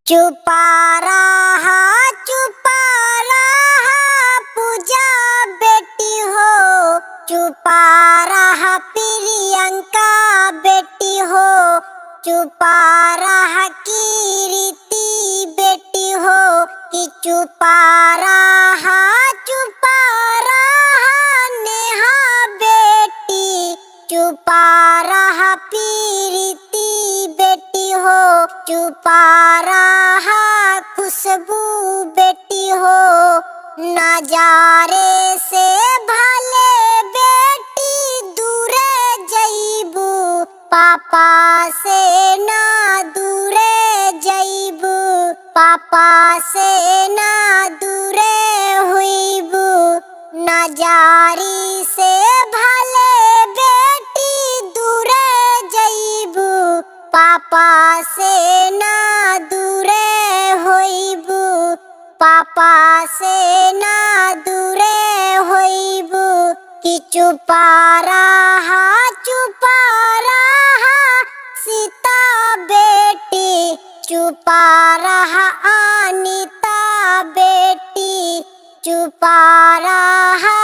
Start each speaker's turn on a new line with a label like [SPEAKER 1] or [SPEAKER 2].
[SPEAKER 1] चुपा रहा पूजा बेटी हो, चुपा रहा प्रियंका बेटी हो, चुपा रहा कीर्ति बेटी हो कि चुपा रहा नेहा बेटी, चुपा रहा प्रीति बेटी हो, चुपा रहा खुशबू बेटी हो। नजारे से भले बेटी दूरे जइबू, पापा से ना दूरे जइबू, पापा से ना दूरे हुईबू। नजारी से भले बेटी दूरे जइबू, पापा से ना दूरे होइबू, पापा से ना दूरे होइबू कि चुपा रहा सीता बेटी, चुपा रहा अनीता बेटी, चुपा रहा